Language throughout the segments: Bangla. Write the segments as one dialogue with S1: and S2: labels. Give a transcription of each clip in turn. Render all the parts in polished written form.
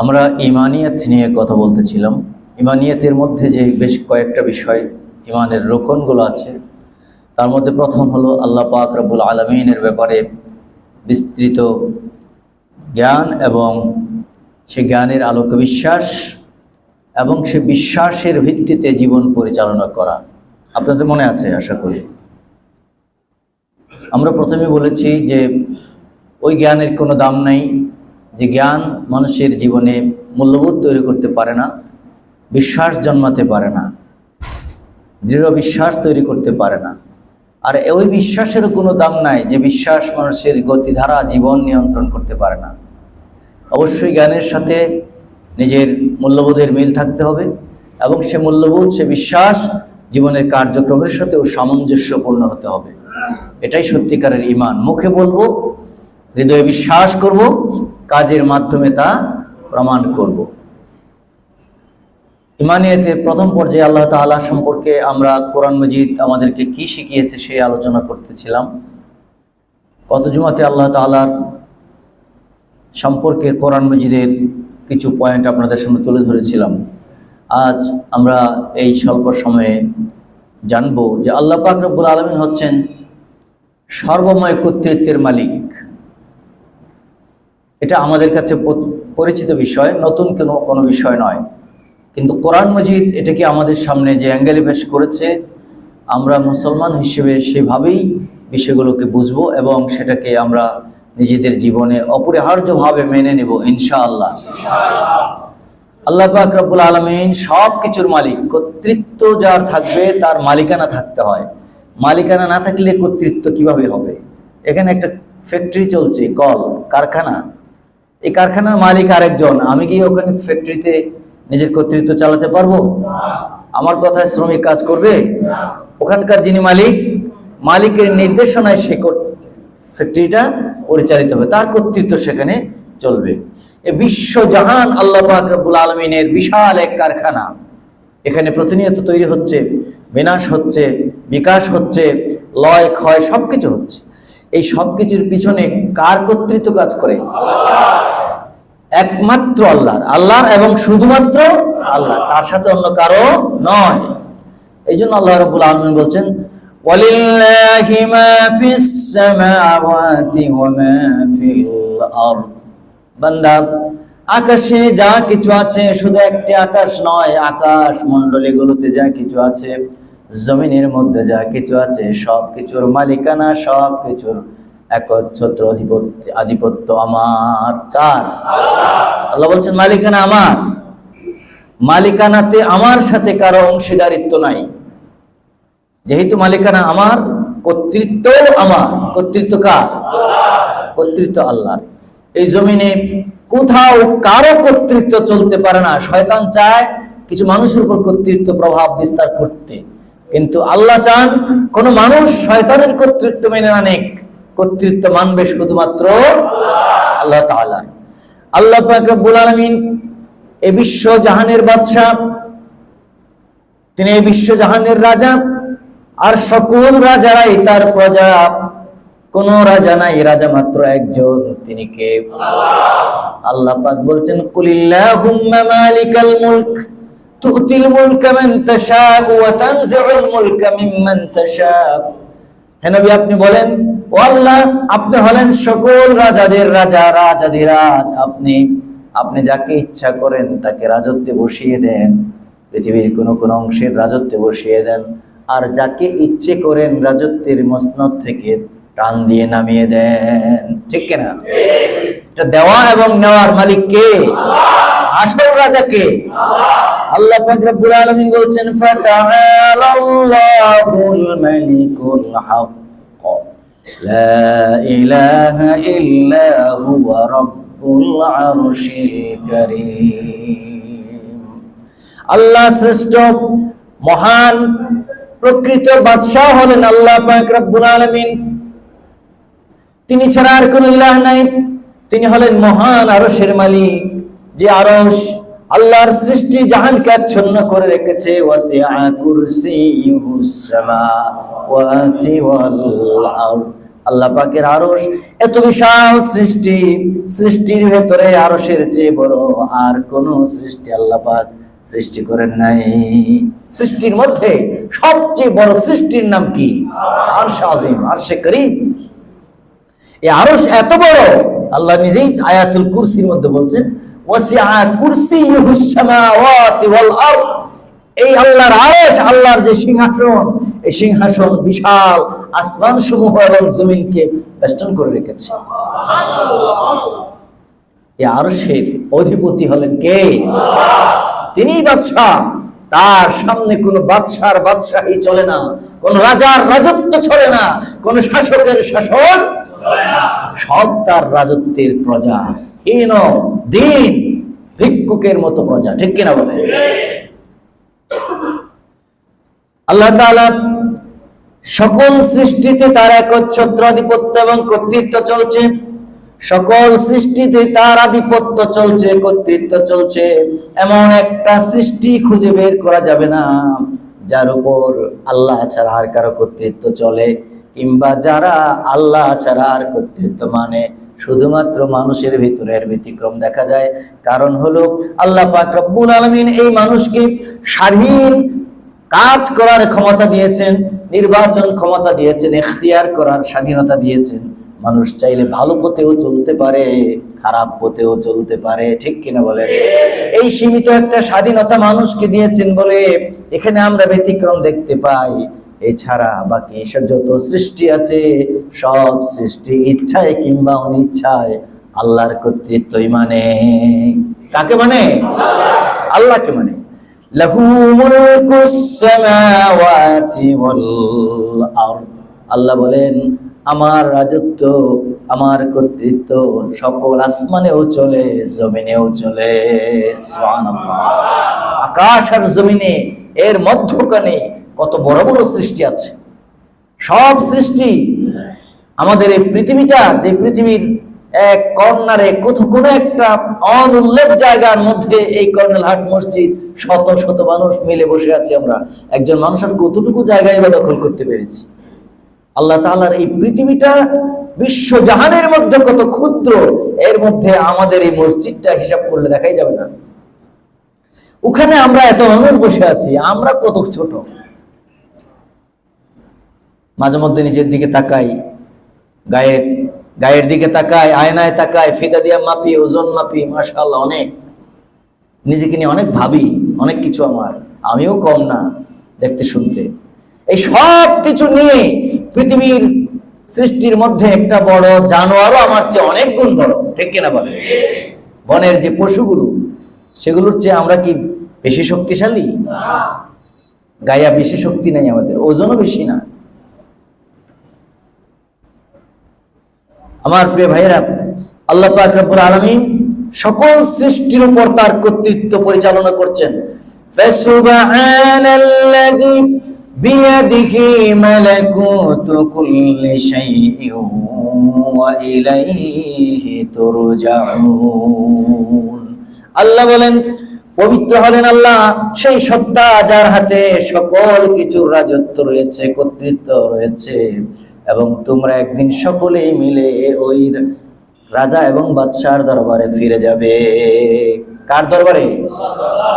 S1: আমরা ইমানিয়াত নিয়ে কথা বলতেছিলাম। ইমানিয়াতের মধ্যে যে বেশ কয়েকটা বিষয়, ইমানের রোকনগুলো আছে, তার মধ্যে প্রথম হলো আল্লাহ পাক রব্বুল আলামিনের ব্যাপারে বিস্তৃত জ্ঞান এবং সে জ্ঞানের আলোকে বিশ্বাস এবং সে বিশ্বাসের ভিত্তিতে জীবন পরিচালনা করা। আপনাদের মনে আছে আশা করি। আমরা প্রথমে বলেছি যে ওই জ্ঞানের কোনো দাম নাই, যে জ্ঞান মানুষের জীবনে মূল্যবোধ তৈরি করতে পারে না, বিশ্বাস জন্মাতে পারে না, দৃঢ় বিশ্বাস তৈরি করতে পারে না। আর ওই বিশ্বাসেরও কোনো দাম নাই যে বিশ্বাস মানুষের গতিধারা জীবন নিয়ন্ত্রণ করতে পারে না। অবশ্যই জ্ঞানের সাথে নিজের মূল্যবোধের মিল থাকতে হবে এবং সে মূল্যবোধ, সে বিশ্বাস জীবনের কার্যক্রমের সাথেও সামঞ্জস্যপূর্ণ হতে হবে। এটাই সত্যিকারের ঈমান। মুখে বলবো, হৃদয়ে বিশ্বাস করব, কাজের মাধ্যমে তা প্রমাণ করব। ইমানিয়াতের প্রথম পর্যায়ে আল্লাহ তাআলা সম্পর্কে আমরা কোরআন মাজিদ আমাদেরকে কি শিখিয়েছে সেই আলোচনা করতেছিলাম। গত জুমাতে আল্লাহ তাআলার সম্পর্কে কোরআন মাজিদের কিছু পয়েন্ট আপনাদের সামনে তুলে ধরেছিলাম। আজ আমরা এই স্বল্প সময়ে জানবো যে আল্লাহ পাক রব্বুল আলামিন হচ্ছেন সর্বময় কর্তৃত্বের মালিক। এটা আমাদের কাছে পরিচিত বিষয়, নতুন কোনো বিষয় নয়। কিন্তু কোরআন মাজিদ এটাকে আমাদের সামনে যে অ্যাঙ্গেলে পেশ করেছে, আমরা মুসলমান হিসেবে সেভাবেই বিষয়গুলোকে বুঝবো এবং সেটাকে আমরা নিজেদের জীবনে অপরিহার্যভাবে মেনে নেব ইনশাআল্লাহ। আল্লাহ পাক রব্বুল আলামিন সব কিছুর মালিক। কর্তৃত্ব যার থাকবে তার মালিকানা থাকতে হয়। মালিকানা না থাকলে কর্তৃত্ব কিভাবে হবে? এখানে একটা ফ্যাক্টরি চলছে, কল কারখানা। এই কারখানার মালিক আরেকজন। আমি কি ওখানে ফ্যাক্টরিতে নিজের কর্তৃত্ব চালাতে পারবো? আমার কথায় শ্রমিক কাজ করবে? ওখানকার যিনি মালিক, মালিকের নির্দেশনায় সে ফ্যাক্টরিটা পরিচালিত হবে, তার কর্তৃত্ব সেখানে চলবে। এই বিশ্বজাহান আল্লাহ পাক রব্বুল আলামিনের বিশাল এক কারখানা। এখানে প্রতিনিয়ত তৈরি হচ্ছে, বিনাশ হচ্ছে, বিকাশ হচ্ছে, লয় ক্ষয় সবকিছু হচ্ছে। এই সবকিছুর পিছনে কার কর্তৃত্ব কাজ করে? একমাত্র আল্লাহর এবং শুধুমাত্র আল্লাহ, তার সাথে অন্য কারো নয়। এই জন্য আল্লাহ রাব্বুল আলামিন বলছেন, ওয়ালিল্লাহি মা ফিস সামাওয়াতি ওয়া মা ফিল আরদ। বান্দা, আকাশে যা কিছু আছে, শুধু একটি আকাশ নয়, আকাশ মণ্ডলীগুলোতে যা কিছু আছে, জমিনের মধ্যে যা কিছু আছে, সব কিছুর মালিকানা, সব কিছুর একচ্ছত্র আধিপত্য আমার। কার? আল্লাহ বলছেন মালিকানা আমার। মালিকানাতে আমার সাথে কারো অংশীদারিত্ব নাই। যেহেতু মালিকানা আমার, কর্তৃত্ব আমার। কর্তৃত্ব কার? কর্তৃত্ব আল্লাহর। এই জমিনে কোথাও কারো কর্তৃত্ব চলতে পারে না। শয়তান চায় কিছু মানুষের উপর কর্তৃত্ব প্রভাব বিস্তার করতে, কিন্তু আল্লাহ চান কোন মানুষ শয়তানের কর্তৃত্ব মেনে না নিক। কর্তৃত্ব মানবে শুধুমাত্র আল্লাহ তাআলা। আল্লাহ পাক রব্বুল আলামিন এই বিশ্ব জাহানের বাদশা, তিনি এই বিশ্ব জাহানের রাজা, আর সকল রাজারাই তার প্রজা। কোন রাজা নাই, রাজা মাত্র একজন, তিনি কে? আল্লাহ পাক বলছেন, কুলিল্লাহুম্মা মালিকাল মুলক তুতিল মুলকা মান তাশাউ ওয়া তানজিউল মুলকা মিম্মান তাশাউ। হে নবী, আপনি বলেন, ও আল্লাহ, আপনি হলেন সকল রাজাদের রাজা, রাজাধিরাজ। আপনি যাকে ইচ্ছা করেন তাকে রাজত্বে বসিয়ে দেন, পৃথিবীর কোন কোন অংশের রাজত্বে বসিয়ে দেন, আর যাকে ইচ্ছে করেন রাজত্বের মসনদ থেকে টান দিয়ে নামিয়ে দেন। ঠিক কিনা? এটা দেওয়া এবং নেওয়ার মালিক কে? আসল রাজা কে? আল্লাহ পাক রব্বুল আলামিন বলছেন, ফাতাআলাল্লাহুল মালিকুল হক লা ইলাহা ইল্লা হুয়া রাব্বুল আরশিল কারীম। আল্লাহ শ্রেষ্ঠ, মহান, প্রকৃত বাদশাহ হলেন আল্লাহ পাক রব্বুল আলামিন। তিনি ছাড়া আর কোনো ইলাহ নাই। তিনি হলেন মহান আরশের মালিক, যে আরশ আল্লাহর সৃষ্টি জাহানকে আচ্ছন্ন করে রেখেছে। ওয়াসিআ কুরসিয়ুহুস সামাওয়াতি ওয়াল আরদ। আল্লাহ পাকের আরশ এত বিশাল সৃষ্টি, সৃষ্টির ভেতরে আরশের চেয়ে বড় আর কোন সৃষ্টি আল্লাহ পাক সৃষ্টি করেন নাই। সৃষ্টির মধ্যে সবচেয়ে বড় সৃষ্টির নাম কি? আরশ আজিম, আরশে করিম। এই আরশ এত বড়, আল্লাহ নিজেই আয়াতুল কুরসির মধ্যে বলছেন ওয়াসিআ কুরসিয়ুহুস সামাওয়াতি ওয়াল আরদ। এই আল্লাহর আরশ, আল্লাহর যে সিংহাসন, এই সিংহাসন বিশাল আসমান সমূহ এবং জমিনকে বেষ্টন করে রেখেছে। এই আরশের অধিপতি হলেন কে? তিনিই বাদশাহ। তার সামনে কোনো বাদশার বাদশাহী চলে না, কোন রাজার রাজত্ব চলে না, কোন শাসকের শাসন চলে না। সব তার রাজত্বের প্রজা, হীন দিন ভিক্ষুকের মতো প্রজা, ঠিক কিনা বলে? আল্লাহ তাআলা সকল সৃষ্টিতে তার একচ্ছত্র আধিপত্য এবং কর্তৃত্ব চলছে। সকল সৃষ্টিতে তার আধিপত্য চলছে, কর্তৃত্ব চলছে। এমন একটা সৃষ্টি খুঁজে বের করা যাবে না যার উপর আল্লাহ ছাড়া আর কারো কর্তৃত্ব চলে, কিংবা যারা আল্লাহ ছাড়া আর কর্তৃত্ব মানে। শুধুমাত্র মানুষের ভিতরের ব্যতিক্রম দেখা যায়। কারণ হলো আল্লাহ পাক রব্বুল আলামিন এই মানুষকে স্বাধীন কাজ করার ক্ষমতা দিয়েছেন, নির্বাচন ক্ষমতা দিয়েছেন, ইখতিয়ার করার স্বাধীনতা দিয়েছেন। মানুষ চাইলে ভালো পথেও চলতে পারে, খারাপ পথেও চলতে পারে, ঠিক কিনা বলে? এই সীমিত একটা স্বাধীনতা মানুষকে দিয়েছেন বলে এখানে আমরা ব্যতিক্রম দেখতে পাই। এছাড়া বাকি যত সৃষ্টি আছে সব সৃষ্টি ইচ্ছায় কিংবা অনিচ্ছায় আল্লাহর কর্তৃত্বই মানে। কাকে মানে? আল্লাহকে মানে। লাহু মুলকুস সামাওয়াতি ওয়াল আরদ। আল্লাহ বলেন আমার রাজত্ব, আমার কর্তৃত্ব সকল আসমানেও চলে, জমিনেও চলে। সুবহানাল্লাহ। আকাশ আর জমিনে এর মধ্যখানে কত বড় বড় সৃষ্টি আছে। সব সৃষ্টি, আমাদের এই পৃথিবীটা, যে পৃথিবীর এক কর্নারে কোনো একটা অনুল্লেখ জায়গার মধ্যে এই কর্নেলহাট মসজিদ, শত শত মানুষ মিলে বসে আছে। আমরা একজন মানুষ আর কতটুকু জায়গায় বা দখল করতে পেরেছি? আল্লাহ তাআলার এই পৃথিবীটা বিশ্ব জাহানের মধ্যে কত ক্ষুদ্র, এর মধ্যে আমাদের এই মসজিদটা হিসাব করলে দেখাই যাবে না। ওখানে আমরা এত মানুষ বসে আছি, আমরা কত ছোট। মাঝে মধ্যে নিজের দিকে তাকাই, গায়ের দিকে তাকাই, আয়নায় তাকাই, ফিতা দিয়ে মাপি, ওজন মাপি, মাশাআল্লাহ অনেক। নিজেকে নিয়ে অনেক ভাবি, অনেক কিছু আমার, আমিও কম না দেখতে শুনতে। এই সব কিছু নিয়ে পৃথিবীর সৃষ্টির মধ্যে একটা বড় জানোয়ারও আমার চেয়ে অনেক গুণ বড়, ঠিক কিনা বলে? বনের যে পশুগুলো, সেগুলোর চেয়ে আমরা কি বেশি শক্তিশালী? গায়ে বেশি শক্তি নেই আমাদের, ওজনও বেশি না। আমার প্রিয় ভাইয়েরা, আল্লাহ পাক রব্বুল আলামিন সকল সৃষ্টির উপর তার কর্তৃত্ব পরিচালনা করছেন। ফাসুবহানাল্লাযী বিয়াদিহি মালাকুতু কুল্লি শাইইন ওয়া ইলাইহি তুরজাউন। আল্লাহ বলেন, পবিত্র হলেন আল্লাহ, সেই সত্তা যার হাতে সকল কিছুর রাজত্ব রয়েছে, কর্তৃত্ব রয়েছে, এবং তোমরা একদিন সকলেই মিলে ওই রাজা এবং বাদশার দরবারে ফিরে যাবে। কার দরবারে?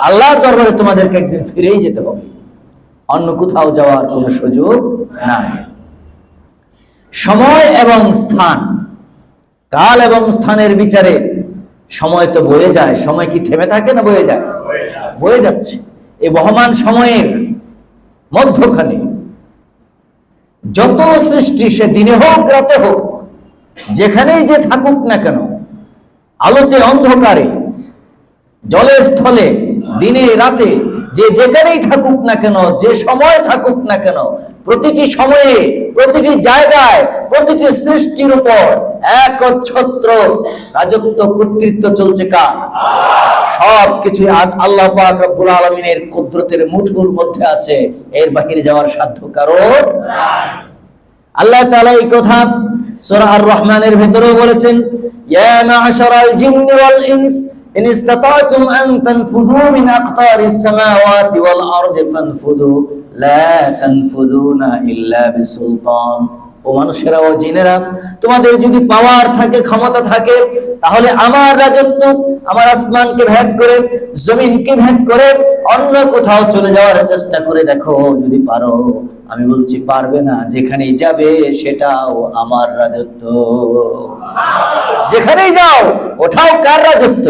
S1: আল্লাহর দরবারে তোমাদেরকে একদিন ফিরেই যেতে হবে, অন্য কোথাও যাওয়ার কোনো সুযোগ নাই। সময় এবং স্থান, কাল এবং স্থানের বিচারে সময় তো বয়ে যায়। সময় কি থেমে থাকে না বয়ে যায়? বয়ে যাচ্ছে। এই বহমান সময়ের মধ্যখানে যত সৃষ্টি, সে দিনে হোক রাতে হোক, যেখানেই যে থাকুক না কেন, আলোতে অন্ধকারে, জলে স্থলে, দিনে রাতে, যে যেখানেই থাকুক না কেন, যে সময় থাকুক না কেন, প্রতিটি সময়ে, প্রতিটি জায়গায়, প্রতিটি সৃষ্টির উপর একচ্ছত্র রাজত্ব, কর্তৃত্ব চলছে কার? সব কিছু আল্লাহ পাক রব্বুল আলামিনের কুদরতের মুঠোর মধ্যে আছে, এর বাহিরে যাওয়ার সাধ্য কারণ নাই। আল্লাহ তাআলা এই কথা সূরা আর-রহমানের ভিতরেও বলেছেন, ইয়া মা'শারাল জিন্নি ওয়াল ইনস ইন ইসতাতা'তুম আন তানফুযু মিন আকতারিস সামাওয়াতি ওয়াল আরদি ফানফুযু লা তানফুযুনা ইল্লা বিসুলতান। ও মানুষেরা, ও জিনেরা, তোমাদের যদি পাওয়ার থাকে, ক্ষমতা থাকে, তাহলে আমার রাজত্ব, আমার আসমানকে ভেদ করে, জমিনকে ভেদ করে অন্য কোথাও চলে যাওয়ার চেষ্টা করে দেখো, যদি পারো। আমি বলছি পারবে না। যেখানেই যাবে সেটাও আমার রাজত্ব। যেখানেই যাও ওঠাও কার রাজত্ব?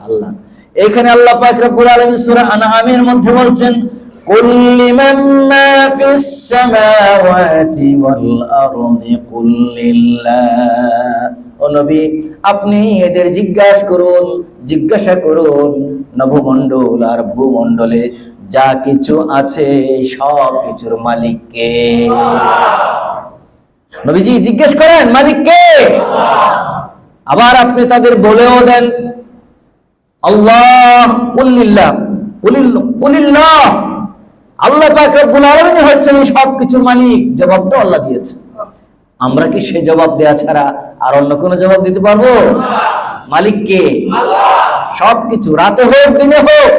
S1: আল্লাহ। এখানে আল্লাহ পাক রব্বুল আলামিন সূরা আনআমের মধ্যে বলছেন, কুল লিমান মা ফিস সামাওয়াতি ওয়াল আরদি কুল লিল্লাহ। ও নবী, আপনি এদের জিজ্ঞাসা করুন নভমণ্ডল আর ভূমণ্ডলে যা কিছু আছে সব কিছুর মালিক কে? নবীজি জিজ্ঞেস করেন মালিক কে? আবার আপনি তাদের বলেও দেন আল্লাহ, কুল্লিল্লাহ, কুলিল্লাহ, আল্লাহ পাক রব্বুল আলামিন হচ্ছেন সবকিছুর মালিক। জবাবটা আল্লাহ দিয়েছে। আমরা কি সে জবাব দেয়া ছাড়া আর অন্য কোনো জবাব দিতে পারবো? মালিক কে? সবকিছু, রাতে হোক দিনে হোক,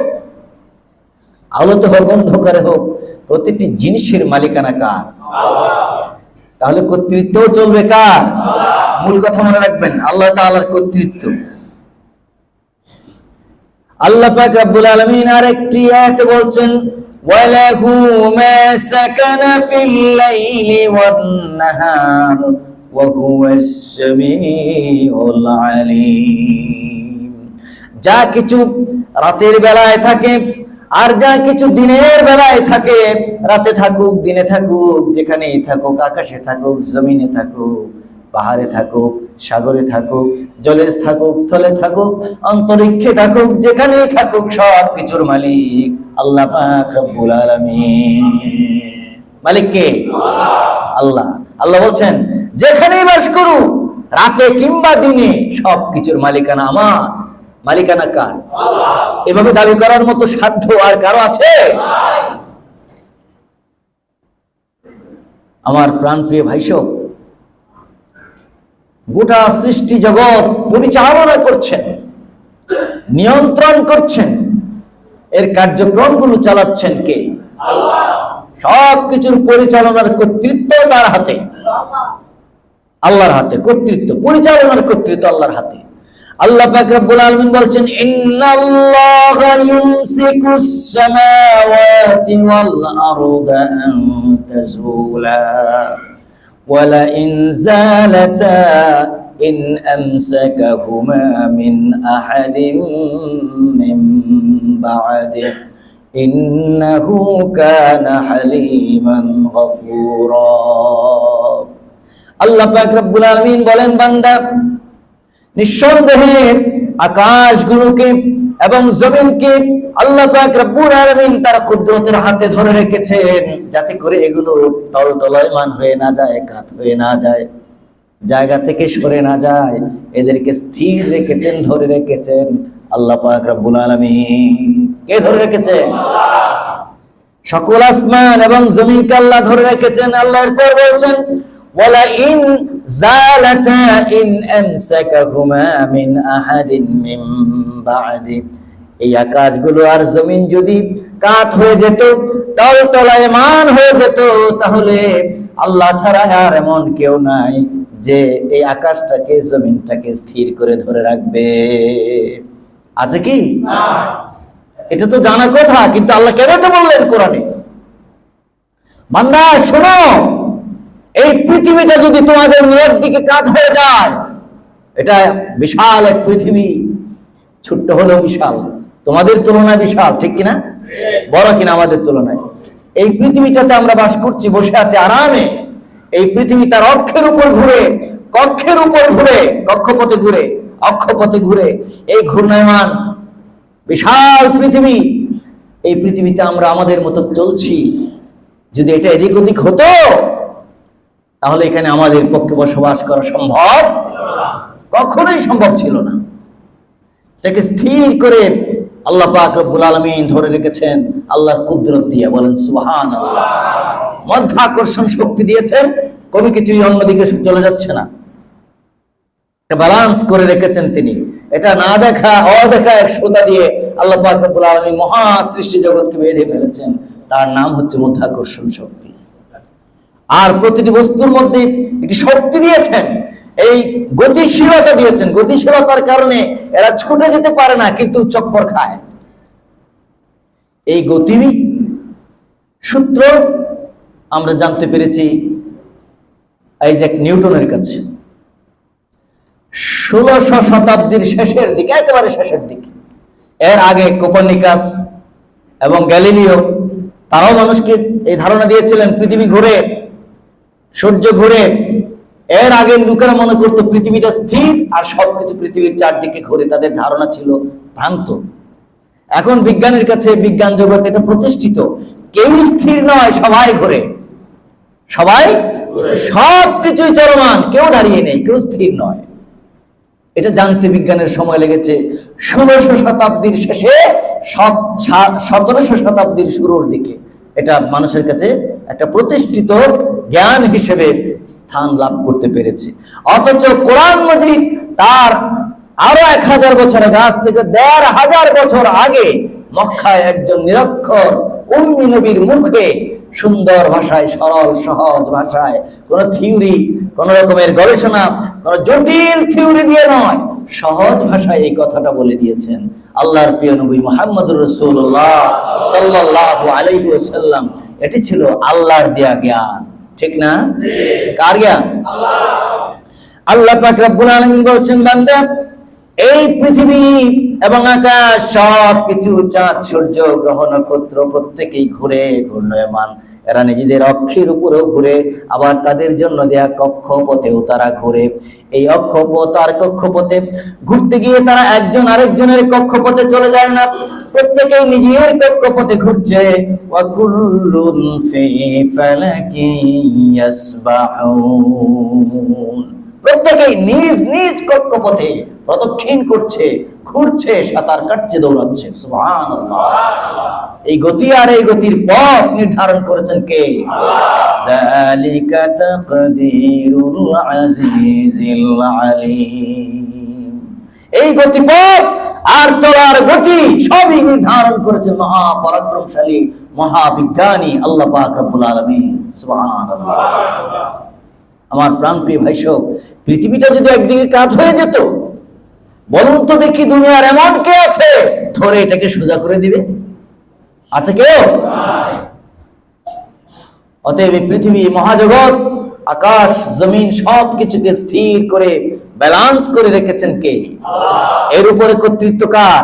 S1: আলোতে হোক অন্ধকারে হোক, প্রতিটি জিনিসের মালিকানা কার? তাহলে কর্তৃত্ব চলবে কার? মূল কথা মনে রাখবেন, আল্লাহ তাআলার কর্তৃত্ব। আল্লাহ পাক রব্বুল আলামিন আরেকটি আয়াতে বলছেন, ওয়ালাহু মা সাকানা ফিল লাইলি ওয়ান নাহার ওয়া হুয়াস সামিউল আলিম। যা কিছু রাতের বেলায় থাকে আর যা কিছু দিনের বেলায় থাকে, রাতে থাকুক দিনে থাকুক, যেখানেই থাকুক, আকাশে থাকুক জমিনে থাকুক, পাহাড়ে থাকুক সাগরে থাকুক, জলে থাকুক স্থলে থাকুক, অন্তরিক্ষে থাকুক, যেখানেই থাকুক, সব কিছুর মালিক আল্লাহ পাক রব্বুল আলামিন। মালিক কে? আল্লাহ। আল্লাহ বলছেন যেখানেই বাস করুক, রাতে কিংবা দিনে, সব কিছুর মালিকানা আমার। মালিকানা কার? এভাবে দাবি করার মতো সাধ্য আর কারো আছে? আমার প্রাণপ্রিয় ভাইসব, গোটা সৃষ্টি জগৎ পরিচালনা করছেন, নিয়ন্ত্রণ করছেন, এর কার্যক্রমগুলো চালাচ্ছেন কে? সবকিছুর পরিচালনার কর্তৃত্ব তার হাতে, আল্লাহর হাতে। কর্তৃত্ব, পরিচালনার কর্তৃত্ব আল্লাহর হাতে। আল্লাহ পাক রব্বুল আলামিন বলছেন, ইন্নাল্লাহা ইউমসিকুস সামাওয়াতি ওয়াল আরদা আন তাজুলা ওয়ালা ইন যালাতা ইন আমসাকাহুমা মিন আহাদিন মিন বা'দিহি ইন্নাহু কানা হালিমান গফুরা। আল্লাহ পাক রব্বুল আলামিন বলেন, বান্দা, নিঃসন্দেহে আকাশগুলোকে এবং জমিনকে আল্লাহ পাক রব্বুল আলামিন তার কুদরতের হাতে ধরে রেখেছেন, যাতে করে এগুলো টলটলায়মান হয়ে না যায়, কাত হয়ে না যায়, জায়গা থেকে সরে না যায়। এদেরকে স্থির রেখেছেন, ধরে রেখেছেন আল্লাহ পাক রব্বুল আলামিন। কে ধরে রেখেছেন? সকল আসমান এবং জমিনকে আল্লাহ ধরে রেখেছেন। আল্লাহর পর বলছেন, ওয়ালা ইন যালাতা ইন আমসাকাহুমা মিন আহাদিন মিন বা'দি। এই আকাশগুলো আর জমিন যদি কাত হয়ে যেত, টলটলায়মান হয়ে যেত, তাহলে আল্লাহ ছাড়া আর এমন কেউ নাই যে এই আকাশটাকে জমিনটাকে স্থির করে ধরে রাখবে। আছে কি? এটা তো জানা কথা, কিন্তু আল্লাহ কেন এটা বললেন কোরআনে? বান্দা শোনো, এই পৃথিবীটা যদি তোমাদের নিয়ত দিকে কাত হয়ে যায়, এটা বিশাল এক পৃথিবী, ছোট্ট হলেও বিশাল, তোমাদের তুলনায় বিশাল, ঠিক কিনা? বড় কিনা আমাদের তুলনায়? এই পৃথিবীটাতে আমরা বাস করছি, বসে আছে আরামে। এই পৃথিবী তার অক্ষের উপর ঘুরে, কক্ষের উপর ঘুরে, কক্ষপথে ঘুরে, অক্ষপথে ঘুরে, এই ঘূর্ণায়মান বিশাল পৃথিবী, এই পৃথিবীতে আমরা আমাদের মতো চলছি। যদি এটা এদিক ওদিক হতো, তাহলে এখানে আমাদের পক্ষে বসবাস করা সম্ভব কখনোই সম্ভব ছিল না। এটাকে স্থির করে আল্লাহ পাক রব্বুল আলামিন ধরে রেখেছেন আল্লাহর কুদরত দিয়ে। বলেন সুবহানাল্লাহ। মাধ্যাকর্ষণ শক্তি দিয়েছেন, কোনো কিছুই অন্যদিকে চলে যাচ্ছে না, এটা ব্যালেন্স করে রেখেছেন তিনি। এটা না দেখা অদেখা এক সুতা দিয়ে আল্লাহ পাক রব্বুল আলামিন মহা সৃষ্টি জগৎকে বেঁধে ফেলেছেন। তার নাম হচ্ছে মাধ্যাকর্ষণ শক্তি। আর প্রতিটি বস্তুর মধ্যে একটি শক্তি দিয়েছেন, এই গতিশীলতা দিয়েছেন। গতিশীলতার কারণে এরা ছুটে যেতে পারে না, কিন্তু চক্কর খায়। এই গতির সূত্র আমরা জানতে পেরেছি আইজ্যাক নিউটনের কাছে 1600 শতাব্দীর শেষের দিকে, একেবারে শেষের দিকে। এর আগে কোপার্নিকাস এবং গ্যালিলিও, তারাও মানুষকে এই ধারণা দিয়েছিলেন পৃথিবী ঘুরে, সূর্য ঘুরে। এর আগে লোকেরা মনে করতো পৃথিবীটা স্থির আর সবকিছু পৃথিবীর চারদিকে ঘুরে, তাদের ধারণা ছিল ভ্রান্ত। এখন বিজ্ঞানের কাছে, বিজ্ঞান জগৎ এটা প্রতিষ্ঠিত, কেউ স্থির নয়, সবাই ঘুরে, সবাই সবকিছুই চলমান, কেউ দাঁড়িয়ে নেই, কেউ স্থির নয়। এটা জানতে বিজ্ঞানের সময় লেগেছে 1600 শতাব্দীর শেষে, 1700 শতাব্দীর শুরুর দিকে এটা মানুষের কাছে একটা প্রতিষ্ঠিত জ্ঞান হিসেবে স্থান লাভ করতে পেরেছে। অথচ কোরআন মজিদ তার আরো 1000 বছর আগে, আজ থেকে 1500 বছর আগে মক্কায় একজন নিরক্ষর উম্মি নবীর মুখে সুন্দর ভাষায়, সরল সহজ ভাষায়, কোন থিওরি, কোন রকমের গবেষণা, কোন জটিল থিওরি দিয়ে নয়, সহজ ভাষায় এই কথাটা বলে দিয়েছেন আল্লাহর প্রিয় নবী মুহাম্মদুর রাসূলুল্লাহ সাল্লাল্লাহু আলাইহি ওয়াসাল্লাম। এটি ছিল আল্লাহর দেয়া জ্ঞান, ঠিক না? কার জ্ঞান? আল্লাহ পাক রব্বুল আলামিন বলছেন, বান্দা, এই পৃথিবী এবং আকাশ সবকিছু, চাঁদ, সূর্য, গ্রহ, নক্ষত্র প্রত্যেকেই ঘুরে, ঘূর্ণয়মান। এরা নিজেদের অক্ষের উপরেও ঘুরে, আবার তাদের জন্য দেয়া কক্ষপথেও তারা ঘুরে। এই অক্ষপথ আর কক্ষপথে ঘুরতে গিয়ে তারা একজন আরেকজনের কক্ষপথে চলে যায় না, প্রত্যেকেই নিজের কক্ষপথে ঘুরছে। ওয়া কুল্লুন ফি ফালাকিন ইয়াসবাহুন, প্রত্যেকেই নিজ নিজ কক্ষপথে প্রদক্ষিণ করছে, ঘুরছে, সাঁতার কাটছে, দৌড়াচ্ছে। সুবহানাল্লাহ। এই গতি আর এই গতির পথ নির্ধারণ করেছেন কে? যালিকা তাকদীরুল আজিজিল আলীম। এই গতিপথ আর চলার গতি সবই নির্ধারণ করেছেন মহাপরাক্রমশালী, মহাবিজ্ঞানী আল্লাহ পাক রব্বুল আলামিন। সুবহানাল্লাহ। আমার প্রাণপ্রিয় ভাই সব, পৃথিবীটা যদি একদিকে কাত হয়ে যেত, বলুন তো দেখি দুনিয়ার এমন কে আছে ধরে এটাকে সোজা করে দিবে? আছে কেউ? অতএব পৃথিবী, মহাজগৎ, আকাশ, জমিন সবকিছুকে স্থির করে ব্যালেন্স করে রেখেছেন কে? এর উপরে কর্তৃত্ব কার?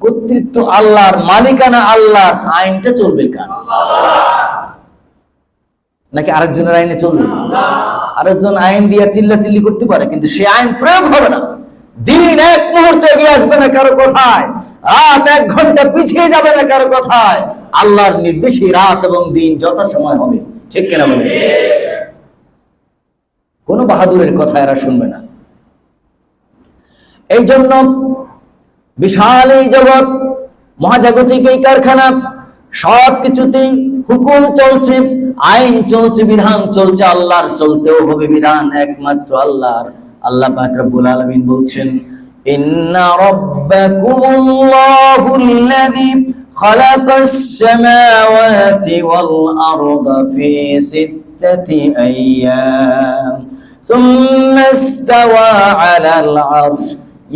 S1: কর্তৃত্ব আল্লাহর, মালিকানা আল্লাহর। আইনটা চলবে কার? নাকি আরেকজনের আইনে চলবে? আরেকজন আইন দিয়ে চিল্লাচিল্লি করতে পারে, কিন্তু সে আইন প্রয়োগ হবে না। দিন এক মুহূর্তে এগিয়ে আসবে না কারো কথায়, রাত 1 ঘন্টা পিছিয়ে যাবে না কারো কথায়। আল্লাহর নির্দেশে রাত এবং দিন যথাসময় হবে, ঠিক কিনা বলে? কোন বাহাদুরের কথা এরা শুনবে না। এই জন্য বিশাল এই জগৎ, মহাজাগতিক এই কারখানা, সবকিছুতেই হুকুম চলছে, আইন চলছে, বিধান চলছে। আল্লাহর চলতেও হবে বিধান একমাত্র আল্লাহর। আল্লাহ পাক রব্বুল আলামিন বলছেন, ইন্না রাব্বাকুমুল্লাহুল্লাযী খালাকাস সামাওয়াতি ওয়াল আরদা ফি 6 আইয়াম সুম্মা ইসতাওয়া আলাল আরশ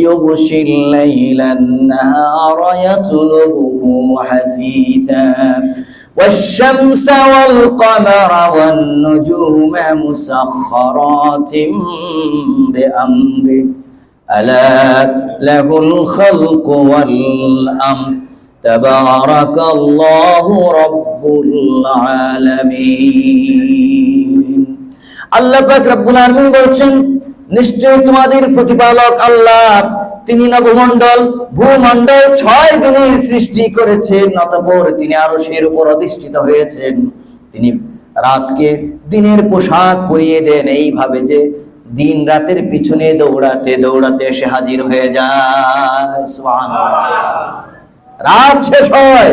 S1: ইউগশিল লাইলান নাহারা ইয়াতলুবুহু হাসীসা والشمس والقمر والنجوم مسخرات بأمره ألا له الخلق والأمر تبارك الله رب العالمين। আল্লাহ পাক রব্বুল আলামিন বলছেন, নিশ্চয় তোমাদের প্রতিপালক আল্লাহ, তিনি নবমণ্ডল, ভূমণ্ডল 6 দিনে সৃষ্টি করেছেন। অতঃপর তিনি আরশের উপর অধিষ্ঠিত হয়েছেন। তিনি রাতকে দিনের পোশাক পরিয়ে দেন, এইভাবে যে দিন রাতের পিছনে দৌড়াতে দৌড়াতে এসে হাজির হয়ে যায়। সুবহানাল্লাহ। রাত শেষ হয়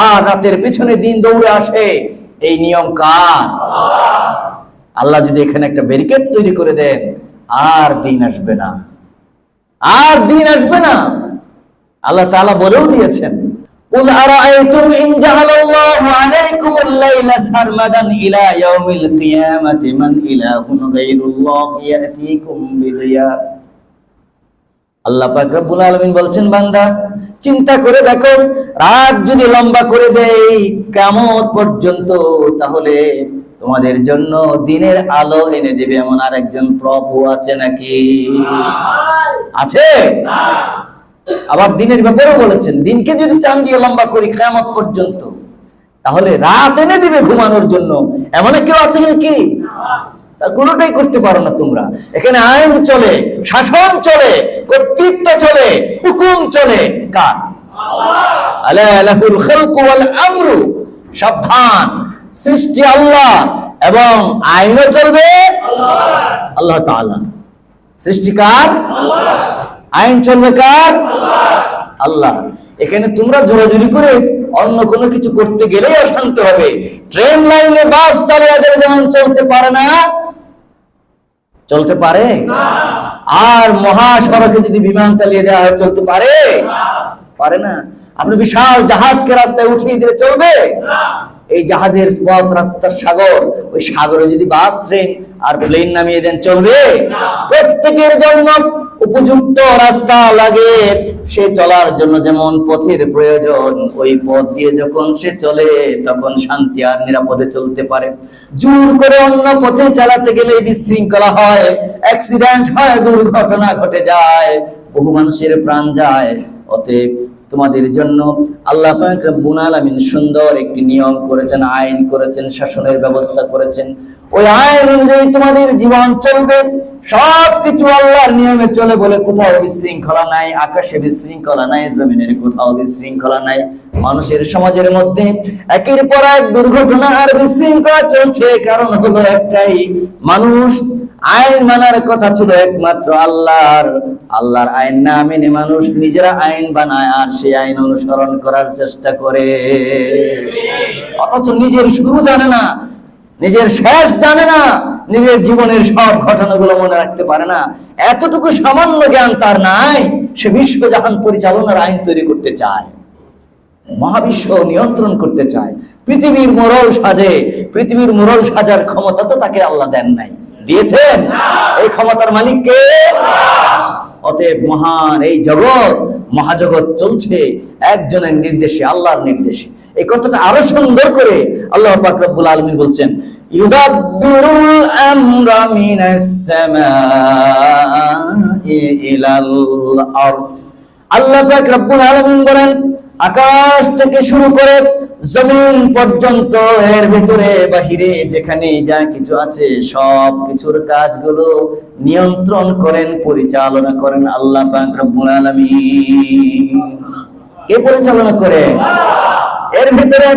S1: আর রাতের পিছনে দিন দৌড়ে আসে। এই নিয়ম কার? আল্লাহ যদি এখানে একটা ব্যারিকেড তৈরি করে দেন, আর দিন আসবে না, আর দিন আসবে না। আল্লাহ তাআলা বলেও দিয়েছেন, قل أرأيتم إن جعل الله عليكم الليل سرمدا إلى يوم القيامة من إله غير الله يأتيكم بضياء। আল্লাহ পাক রব্বুল আলামিন বলছেন, বান্দা চিন্তা করে দেখো, রাত যদি লম্বা করে দেই কিয়ামত পর্যন্ত, তাহলে তোমাদের জন্য দিনের আলো এনে দেবে এমন আরেকজন প্রভু আছে নাকি? আছে? আবার দিনের ব্যাপারেও বলেছেন, দিনকে যদি টান দিয়ে লম্বা করি কিয়ামত পর্যন্ত, তাহলে রাত এনে দিবে ঘুমানোর জন্য এমন কেউ আছে নাকি? তার কোনোটাই করতে পারো না তোমরা। এখানে আইন চলে, শাসন চলে, কর্তৃত্ব চলে, হুকুম চলে কার? আলা লাহুল খালকু ওয়াল আমরু। সাবধান, সৃষ্টি আল্লাহ এবং আইনও চলবে আল্লাহ তাআলা। সৃষ্টি কার? আইন চলবে কার? আল্লাহ। এখানে তোমরা জোরাজুরি করে অন্য কোনো কিছু করতে গেলেই অশান্ত হবে। ট্রেন লাইনে বাস চালিয়ে গেলে যেমন চলতে পারে না, চলতে পারে? আর মহাসড়কে যদি বিমান চালিয়ে দেওয়া হয় চলতে পারে? পারে না। আপনি বিশাল জাহাজকে রাস্তায় উঠিয়ে দিলে চলবে? এই জাহাজের পথ রাস্তার সাগর, ওই সাগরে যদি বাস, ট্রেন আর প্লেন নামিয়ে দেন চলবে? প্রত্যেকের জন্য উপযুক্ত রাস্তা লাগে। সে চলার জন্য যেমন পথের প্রয়োজন, ওই পথ দিয়ে যখন সে চলে তখন শান্তি আর নিরাপদে চলতে পারে। জোর করে অন্য পথে চালাতে গেলে বিশৃঙ্খলা হয়, অ্যাক্সিডেন্ট হয়, দুর্ঘটনা ঘটে যায়, বহু মানুষের প্রাণ যায়। অতএব তোমাদের জন্য আল্লাহ পাক রব্বুল আলামিন সুন্দর একটি নিয়ম করেছেন, আইন করেছেন, শাসনের ব্যবস্থা করেছেন। ওই আইন অনুযায়ী তোমাদের জীবন চলবে। সবকিছু আল্লাহর নিয়মে চলে বলে কোথাও বিশৃঙ্খলা নাই, আকাশে বিশৃঙ্খলা নাই, জমিনের কোথাও বিশৃঙ্খলা নাই। মানুষের সমাজের মধ্যে একের পর এক দুর্ঘটনা আর বিশৃঙ্খলা চলছে, কারণ হলো একটাই, মানুষ আইন মানার কথা ছিল একমাত্র আল্লাহর। আল্লাহর আইন না মেনে মানুষ নিজেরা আইন বানায় আর সেই আইন অনুসরণ করার চেষ্টা করে, অথচ নিজের শুরু জানে না, নিজের শেষ জানে না, নিজের জীবনের সব ঘটনাগুলো মনে রাখতে পারে না। এতটুকু সামান্য জ্ঞান তার নাই। সে বিশ্বজাহান পরিচালনার আইন তৈরি করতে চায়, মহাবিশ্ব নিয়ন্ত্রণ করতে চায়, পৃথিবীর মোড়ল সাজে। পৃথিবীর মোড়ল সাজার ক্ষমতা তো তাকে আল্লাহ দেন নাই, দিয়েছেন? এই ক্ষমতার মালিক কে? অতএব মহান এই জগৎ, মহাজগৎ চলছে একজনের নির্দেশে, আল্লাহর নির্দেশে। এই কথাটা আরো সুন্দর করে আল্লাহ পাক রব্বুল আলামিন বলছেন, ইউদাব্বিরুল আমরা মিনাস সামাই ইলাল আরদ। আল্লাহ পাক রব্বুল আলামিন বলেন, আকাশ থেকে শুরু করে জমিন পর্যন্ত, এর ভিতরে বাহিরে যেখানে যা কিছু আছে সব কিছুর কাজগুলো নিয়ন্ত্রণ করেন, পরিচালনা করেন আল্লাহ পাক রব্বুল আলামিন। কে পরিচালনা করে? এর ভিতরে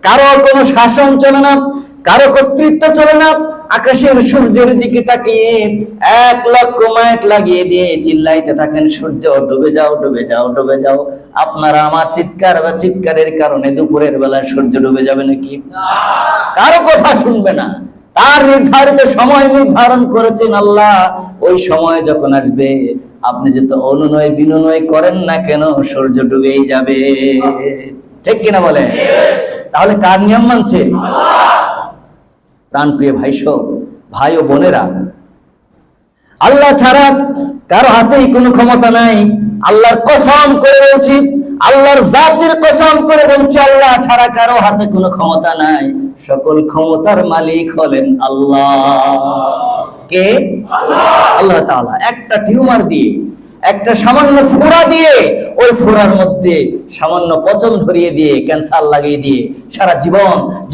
S1: কারো কোনো শাসন চলে না, কারো কর্তৃত্ব চলে না। আকাশের সূর্যের দিকে তাকিয়ে 1,00,000 মাইক লাগিয়ে দিয়ে চিল্লাইতে থাকেন, সূর্য ডুবে যাও, ডুবে যাও, ডুবে যাও। আপনারা আমার চিৎকার বা চিৎকারের কারণে দুপুরের বেলায় সূর্য ডুবে যাবে নাকি? কারো কথা শুনবে না। তার নির্ধারিত সময় নির্ধারণ করেছেন আল্লাহ। ওই সময় যখন আসবে, আপনি যত অনুনয় বিনয় করেন না কেন, সূর্য ডুবেই যাবে। ঠিক কিনা বলেন? তাহলে কার নিয়ম মানছে? প্রাণপ্রিয় ভাই ও বোনেরা, আল্লাহ ছাড়া কারো হাতেই কোনো ক্ষমতা নাই। আল্লাহর কসম করে বলছি, আল্লাহর জাতের কসম করে বলছি, আল্লাহ ছাড়া কারো হাতে কোনো ক্ষমতা নাই। সকল ক্ষমতার মালিক হলেন আল্লাহ। কে? আল্লাহ তাআলা। একটা টিউমার দিয়ে, একটা সামান্য ফোঁড়া দিয়ে, ওই ফোঁড়ার মধ্যে সামান্য পচন ধরিয়ে দিয়ে, ক্যান্সার লাগিয়ে দিয়ে সারা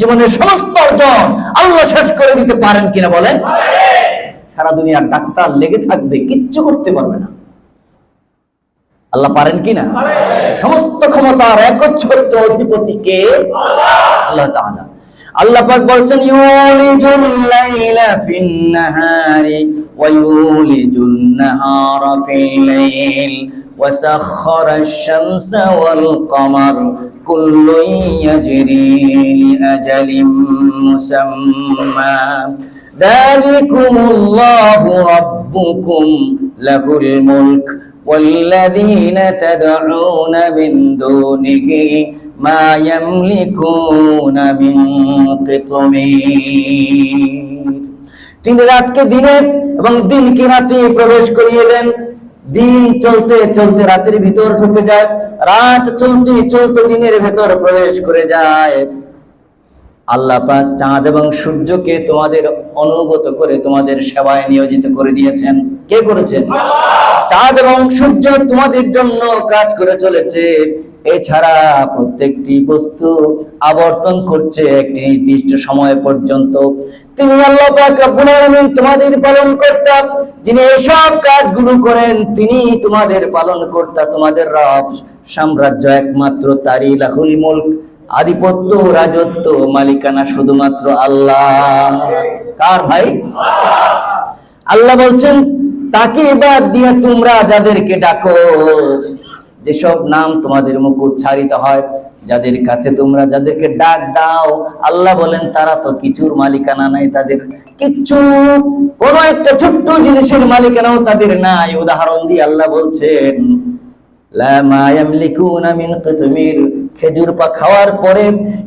S1: জীবনের সমস্ত অর্জন আল্লাহ শেষ করে দিতে পারেন কিনা বলেন? সারা দুনিয়ার ডাক্তার লেগে থাকবে, কিচ্ছু করতে পারবে না। আল্লাহ পারেন কিনা? সমস্ত ক্ষমতার একচ্ছত্র অধিপতি কে? আল্লাহ তাআলা। আল্লাহ পাক বলছেন, ইউলিজুল লাইলা ফিন নাহারি ওয়া ইউলিজুন নাহারা ফিল লাইল ওয়া সাখখারাশ শামসা ওয়াল কমার কুল্লুন ইয়াজরি লিআজালিন মুসাম্মা যালিকুমুল্লাহু রাব্বুকুম লাহুল মুলক والذين تدعون من دونه ما يملكون من قطمير। তিনি রাতকে দিনে এবং দিনকে রাতে প্রবেশ করিয়ে দেন। দিন চলতে চলতে রাতের ভিতর ঢুকে যায়, রাত চলতে চলতে দিনের ভেতর প্রবেশ করে যায়। আল্লাহ পাক চাঁদ এবং সূর্যকে তোমাদের অনুগত করে তোমাদের সেবায় নিয়োজিত করে দিয়েছেন। কে করেছেন? চাঁদ এবং সূর্য তোমাদের জন্য কাজ করে চলেছে। এছাড়া প্রত্যেকটি বস্তু আবর্তন করছে একটি নির্দিষ্ট সময় পর্যন্ত। তিনি আল্লাহ পাক রব্বুল আলামিন তোমাদের পালনকর্তা, যিনি এসব কাজগুলো করেন তিনি তোমাদের পালনকর্তা, তোমাদের রব। সাম্রাজ্য একমাত্র তারই, লাহুল মুলক, আধিপত্য, রাজত্ব, মালিকানা শুধুমাত্র আল্লাহ। কার ভাই? আল্লাহ বলছেন, তাকে বাদ দিয়ে তোমরা যাদেরকে ডাকো, যেসব নাম তোমাদের মুখে উচ্চারিত হয়, যাদের কাছে তোমরা যাদেরকে ডাক দাও, আল্লাহ বলেন তারা তো কিছুর মালিকানা নাই, তাদের কিচ্ছু, কোন একটা ছোট্ট জিনিসের মালিকানাও তাদের নাই। উদাহরণ দিয়ে আল্লাহ বলছেন, লা মা ইয়ামলিকুনা মিন কিতমির, খেজুর পা খাওয়ার পরে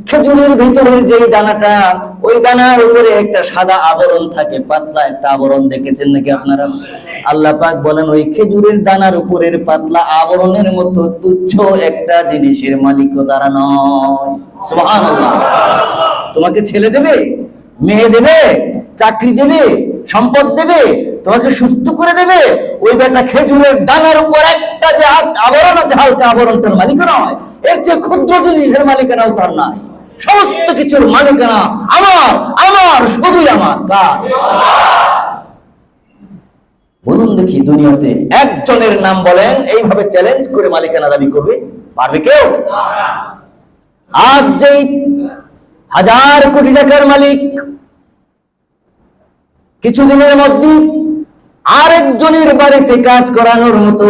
S1: খেজুরের ভিতরের যে দানাটা, ওই দানার উপরে একটা সাদা আবরণ থাকে, পাতলা একটা আবরণ, দেখেছেন নাকি আপনারা? আল্লাহ পাক বলেন ওই খেজুরের দানার উপরের পাতলা আবরণের মতো তুচ্ছ একটা জিনিসের মালিকও তারা নয়। সুবহানাল্লাহ। তোমাকে ছেলে দেবে, মেয়ে দেবে, চাকরি দেবে, সম্পদ দেবে, তোমাকে সুস্থ করে দেবে, ওই বেটা খেজুরের দানার উপর একটা যে আবরণ আছে, হালকা আবরণটার মালিক নয়। এর চেয়ে ক্ষুদ্র জিনিসের মালিকানাও তার নাই। সমস্ত কিছুর মালিকানা আমার, আমার, শুধুই আমার। কার? বলুন দেখি, দুনিয়াতে একজনের নাম বলেন এইভাবে চ্যালেঞ্জ করে মালিকানা দাবি করবে? পারবে কেউ? আজ যেই 1000 কোটি টাকার মালিক, কিছুদিনের মধ্যে আরেকজনের বাড়িতে কাজ করানোর মতো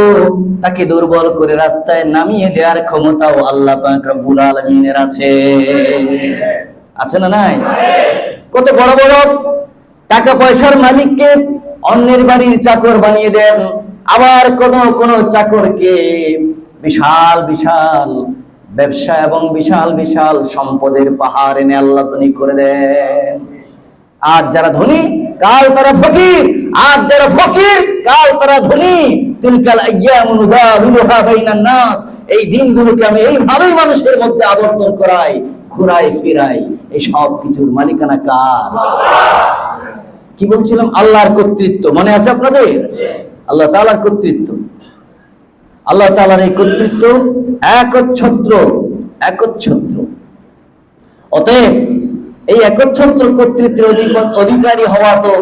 S1: তাকে দুর্বল করে রাস্তায় নামিয়ে দেওয়ার ক্ষমতাও আল্লাহ পাক রব্বুল আলামিনের আছে। আছে না নাই? কত বড় বড় টাকা পয়সার মালিককে অন্যের বাড়ির চাকর বানিয়ে দেন, আবার কোন চাকরকে বিশাল বিশাল ব্যবসা এবং বিশাল বিশাল সম্পদের পাহাড় এনে আল্লাহ ধনী করে দেন। আজ যারা ধনী কাল তারা ফকির, আজ যারা ফকির কাল তারা ধনী। তিলকাল আইয়ামু নুদাবিলুহা বাইনান নাস, এই দিনগুলোকে আমি এইভাবেই মানুষের মধ্যে আবর্তন করাই, ঘুরাই ফিরাই। এই সব কিছুর মালিকানা কার? কি বলছিলাম? আল্লাহর কর্তৃত্ব। মনে আছে আপনাদের? আল্লাহ তাআলার কর্তৃত্ব। আল্লাহ তাআলার এই কর্তৃত্ব একচ্ছত্র, একচ্ছত্র। অতএব এই একচ্ছত্র কর্তৃত্বের অধিকারী হওয়া তো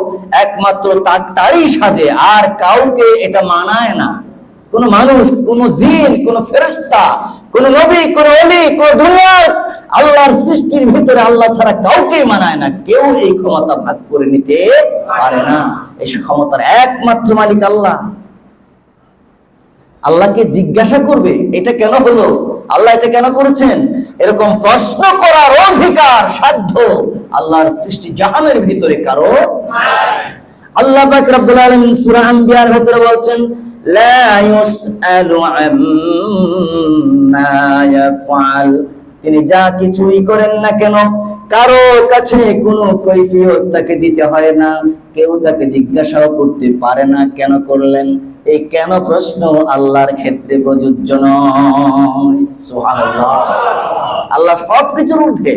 S1: একমাত্র তারই সাজে, আর কাউকে এটা মানায় না। কোন মানুষ, কোন জিন, কোন ফেরেশতা, কোন নবী, কোন ওলি, কোন দুনিয়ার আল্লাহর সৃষ্টির ভিতরে আল্লাহ ছাড়া কাউকে মানায় না। কেউ এই ক্ষমতা ভাগ করে নিতে পারে না। এই ক্ষমতার একমাত্র মালিক আল্লাহ। আল্লাহকে জিজ্ঞাসা করবে এটা কেন হলো, আল্লাহ এটা কেন করেছেন, এরকম প্রশ্ন করার অধিকার, সাধ্য আল্লাহর সৃষ্টি জাহানের ভিতরে কারো নাই। আল্লাহ পাক রব্বুল আলামিন সূরা আম্বিয়ার ভিতরে বলছেন, লা ইউসআলু আম্মা ইয়াফআল, তিনি যা কিছুই করেন না কেন কারো কাছে কোনো কৈফিয়ত তাকে দিতে হয় না, কেউ তাকে জিজ্ঞাসাও করতে পারে না কেন করলেন। এই কেন প্রশ্ন আল্লাহর ক্ষেত্রে প্রযোজ্য নয়। সুবহানাল্লাহ। আল্লাহ সবকিছুর ঊর্ধ্বে।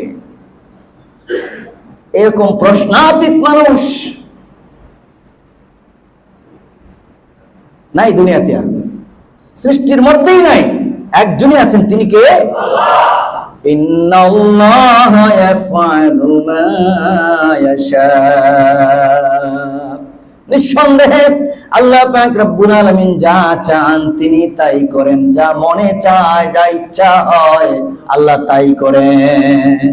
S1: এরকম প্রশ্নাতীত মানুষ নাই দুনিয়াতে, আর সৃষ্টির মধ্যেই নাই। একজনই আছেন, তিনি কে? আল্লাহ। ইন্নাল্লাহা ইয়াফআলু মা ইয়াশা, নিঃসন্দেহে আল্লাহ পাক রব্বুল আলামিন যা চান তিনি তাই করেন, যা মনে চায়, যা ইচ্ছা হয় আল্লাহ তাই করেন।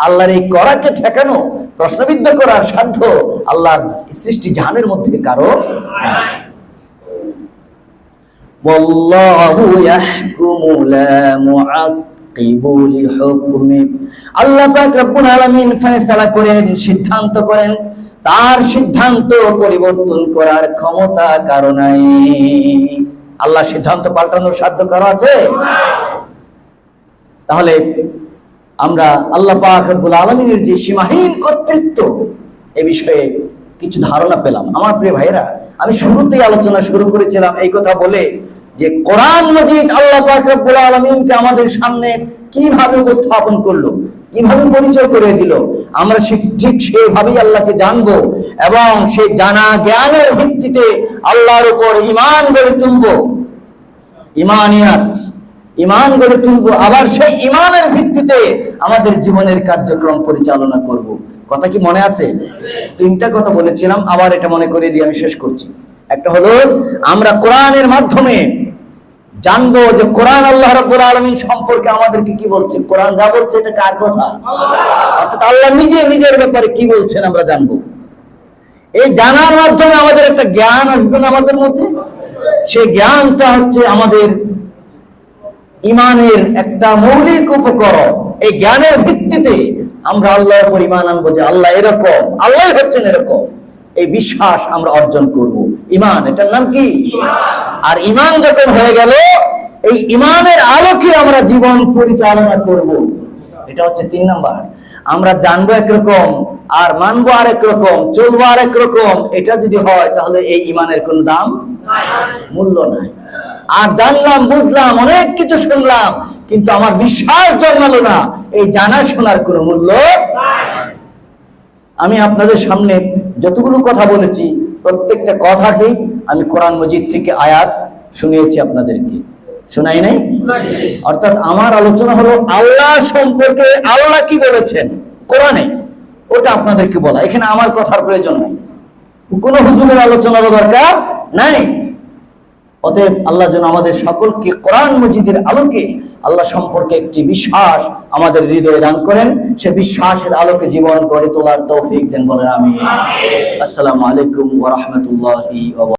S1: আল্লাহর এই করাকে ঠেকানো, প্রশ্নবিদ্ধ করার সাধ্য আল্লাহর সৃষ্টি জাহানের মধ্যে কারো নাই। ওয়াল্লাহু ইয়াহকুমু লা মুআক্কিবু লিহুকমি, আল্লাহ পাক রব্বুল আলামিন ফয়সালা করেন, সিদ্ধান্ত করেন, তার সিদ্ধান্ত পরিবর্তন করার ক্ষমতা কারো নাই। আল্লাহ সিদ্ধান্ত পাল্টানোর সাধ্য কারো আছে? তাহলে আমরা আল্লাহ পাক রব্বুল আলামিনের যে সীমাহীন কর্তৃত্ব এ বিষয়ে কিছু ধারণা পেলাম। আমার প্রিয় ভাইরা, আমি শুরুতেই আলোচনা শুরু করেছিলাম এই কথা বলে যে কোরআন মাজিদ আল্লাহ পাক রব্বুল আলামিনকে আমাদের সামনে কিভাবে উপস্থাপন করলো, কিভাবে পরিচয় করে দিল, আমরা ঠিক সেভাবেই আল্লাহকে জানবো এবং সেই জানা জ্ঞানের ভিত্তিতে আল্লাহর উপর ঈমান গড়ে তুলবো, ঈমান গড়ে তুলবো। আবার সেই ঈমানের ভিত্তিতে আমাদের জীবনের কার্যক্রম পরিচালনা করব। কথা কি মনে আছে? তিনটা কথা বলেছিলাম, আবার এটা মনে করে দিয়ে আমি শেষ করছি। একটা হলো আমরা কোরআনের মাধ্যমে জানবো যে কোরআন আল্লাহ রাব্বুল আলামিন সম্পর্কে আমাদেরকে কি বলছে। কোরআন যা বলছে এটা কার কথা? অর্থাৎ আল্লাহ নিজের ব্যাপারে কি বলছেন আমরা জানবো। এই জানার মাধ্যমে আমাদের একটা জ্ঞান আসবে না আমাদের মধ্যে। সেই জ্ঞানটা হচ্ছে আমাদের ঈমানের একটা মৌলিক উপকরণ। এই জ্ঞানের ভিত্তিতে আমরা আল্লাহর উপর ঈমান আনবো যে আল্লাহ এরকম, আল্লাহ হচ্ছেন এরকম, এই বিশ্বাস আমরা অর্জন করব। ঈমান, এটার নাম কি? আর ঈমান যখন হয়ে গেল, এই ঈমানের আলোকে আমরা জীবন পরিচালনা করব। এটা হচ্ছে 3 নাম্বার। আমরা জানবো একরকম আর মানবো আরেক রকম, চলবো আরেক রকম। এটা যদি হয় তাহলে এই ঈমানের কোনো দাম মূল্য নাই। আর জানলাম, বুঝলাম, অনেক কিছু শুনলাম, কিন্তু আমার বিশ্বাস জন্মালো না, এই জানা শোনার কোনো মূল্য নাই। আমি আপনাদের সামনে যতগুলো কথা বলেছি প্রত্যেকটা কথাকেই আমি কোরআন মাজিদ থেকে আয়াত শুনিয়েছি আপনাদেরকে, শোনাই নাই? অর্থাৎ আমার আলোচনা হলো আল্লাহ সম্পর্কে আল্লাহ কি বলেছেন কোরআনে, ওটা আপনাদেরকে বলা। এখানে আমার কথার প্রয়োজন নাই, কোনো হুজুরের আলোচনার দরকার নাই। অতএব আল্লাহ যেন আমাদের সকলকে কোরআন মাজিদের আলোকে আল্লাহ সম্পর্কে একটি বিশ্বাস আমাদের হৃদয়ে দান করেন। সে বিশ্বাসের আলোকে জীবন গড়ে তোলার তৌফিক দেন, বলেন আমিন। আসসালামু আলাইকুম ওয়া রাহমাতুল্লাহি ওয়া